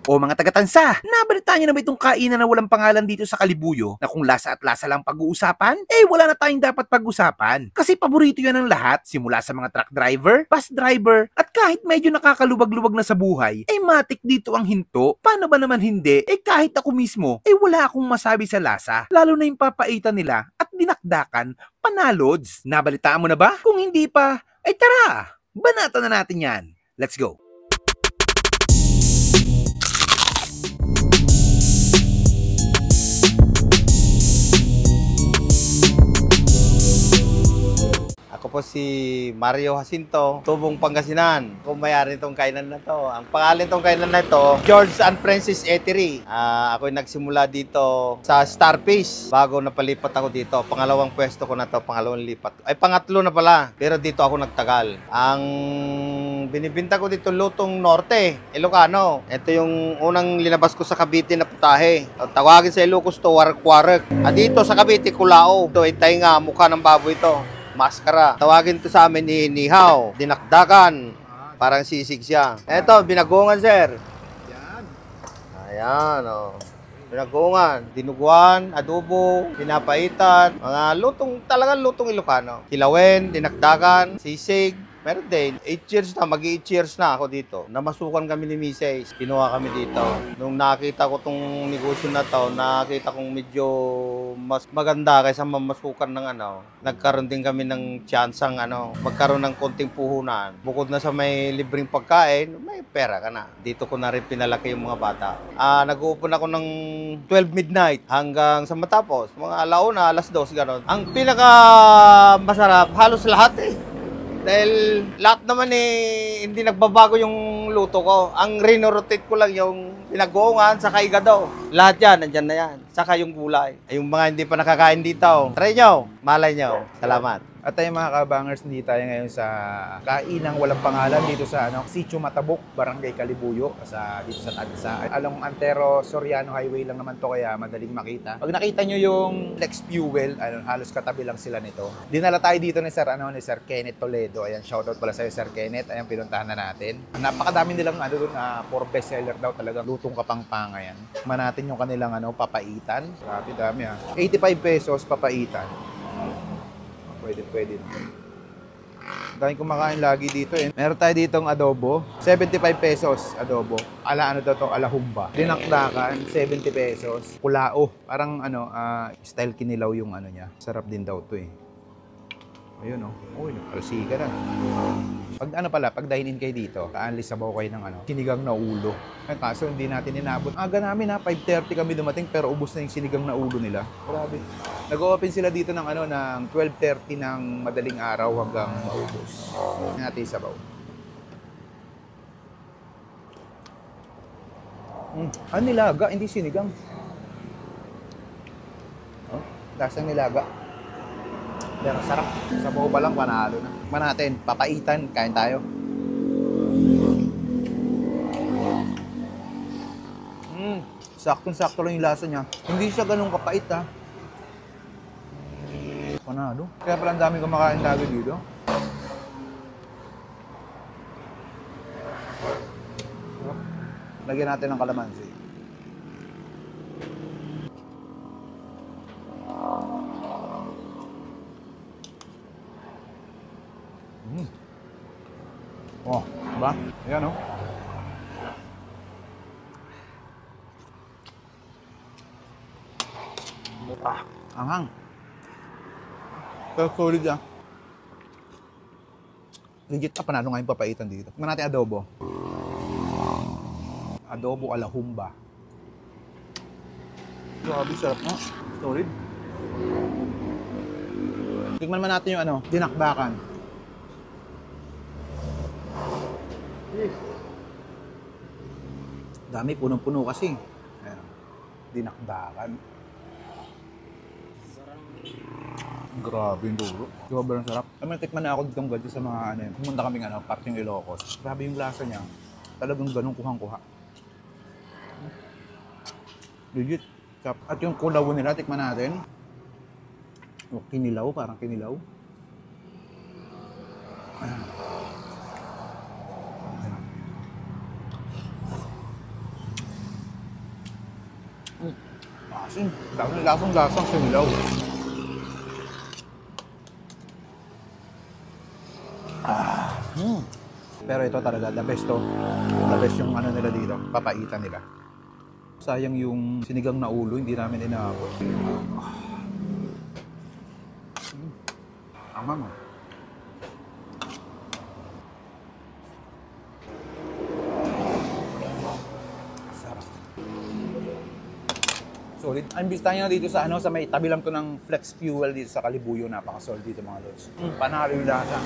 O mga taga-Tansa, nabalitaan niyo na ba itong kainan na walang pangalan dito sa Kalibuyo na kung lasa at lasa lang pag-uusapan? Eh wala na tayong dapat pag-usapan. Kasi paborito yan ng lahat, simula sa mga truck driver, bus driver, at kahit medyo nakakalubag-lubag na sa buhay, eh matik dito ang hinto. Paano ba naman hindi? Eh kahit ako mismo, eh wala akong masabi sa lasa. Lalo na yung papaitan nila at dinakdakan, panalods. Nabalitaan mo na ba? Kung hindi pa, ay tara, banatan na natin yan. Let's go. Ako po si Mario Jacinto, Tubong Pangasinan. Ako may-ari nitong kainan na to. Ang pangalan nitong kainan na to, George and Princess Eatery. Ako nagsimula dito sa Starfish bago napalipat ako dito. Pangalawang pwesto ko na to, pangalawang lipat. Ay, pangatlo na pala. Pero dito ako nagtagal. Ang binibinta ko dito, Lutong Norte, Ilocano. Ito yung unang linabas ko sa Cavite na putahe. Tawagin sa Ilocos to, warak-warak. Dito sa Cavite, Kulao. Ito ay tainga, mukha ng baboy ito. Maskara. Tawagin to sa amin ni Nihaw, dinakdakan. Parang sisig siya. Eto, binagungan, sir. Ayan, oh. Binagungan, dinuguan, adobo, pinapaitan, mga lutong, talagang lutong Ilocano. Kilawin, dinakdakan, sisig. Meron din, 8 years na, mag-8 years na ako dito. Namasukan kami ni Mrs. Kinuha kami dito. Nung nakita ko tong negosyo na to, nakita kong medyo mas maganda kaysa mamasukan ng nagkaroon din kami ng tsansang magkaroon ng konting puhunan. Bukod na sa may libreng pagkain, may pera ka na. Dito ko na rin pinalaki yung mga bata. Nag-open ako ng 12 midnight hanggang sa matapos. Mga alauna, alas 2, gano'n. Ang pinaka masarap, halos lahat Dahil lahat naman hindi nagbabago yung luto ko. Ang rinorotate ko lang yung pinagoongan sa igado. Lahat yan, nandyan na yan. Saka yung gulay. Ay, yung mga hindi pa nakakain dito, try nyo, malay nyo. Salamat. At tayo mga kabangers, hindi tayo ngayon sa kainang walang pangalan dito sa Sitio Matabok, Barangay Kalibuyo, dito sa Tagsa. Along Antero Soriano Highway lang naman to, kaya madaling makita. Pag nakita nyo yung Lex Fuel, halos katabi lang sila nito. Dinala tayo dito ni Sir Kenneth Toledo. Ayan, shoutout pala sa'yo, Sir Kenneth. Ayan, pinuntahan na natin. Napakadami nilang for bestseller daw talaga. Lutong kapangpanga yan. Natin yung kanilang papaitan. Grabe dami 85 pesos papaitan. Pwede. Dahil kumakain lagi dito Meron tayo ditong adobo, 75 pesos adobo. Ano daw to? Alahumba. Dinakdakan, 70 pesos. Kulao. Parang style kinilaw yung niya. Sarap din daw to Ayun Uy, nagkalsika na. Pag dine-in kayo dito, kaanlis sabaw kayo ng sinigang na ulo. Kaso hindi natin inabot. Aga namin 5:30 kami dumating pero ubos na yung sinigang na ulo nila. Grabe. Nag-open sila dito ng ng 12:30 ng madaling araw hanggang maubos. Natin sabaw. Nilaga, hindi sinigang. Lasang nilaga. Pero sarap. Sabaw pa lang, panalo na. Natin, papaitan, kain tayo. Saktong-sakto lang yung lasa niya. Hindi siya ganun kapait Panalo. Kaya pala ang daming kumakain lagi dito. Lagyan natin ng kalamansi. Diba? Ayan anghang. Pero solid Legit panalo nga yung papaitan dito. Tignan natin adobo. Adobo alahumba. Grabe, sarap na. Solid. Tignan naman natin yung dinakdakan. Dami, punong-puno kasi. Ayan. Dinakdakan. Grabe yung dulo. Sobrang sarap. Kami tikman na ako ditong gadyo sa mga pumunta kami parting Ilocos. Grabe yung lasa niya. Talagang ganun kuhang-kuha. Legit. At yung kulaw nila, tikman natin. Kinilaw, parang kinilaw. Lasang-lasang sinilaw. Pero ito talaga, the best to. The best yung ano nila dito, papaitan nila. Sayang yung sinigang na ulo, hindi namin inaabot. Amang. Sarap. Solid. Ang bistahan nyo dito sa ano, sa may tabi lang to ng Flex Fuel dito sa Kalibuyo, napaka-solid dito mga lods. Panalo yung lasa.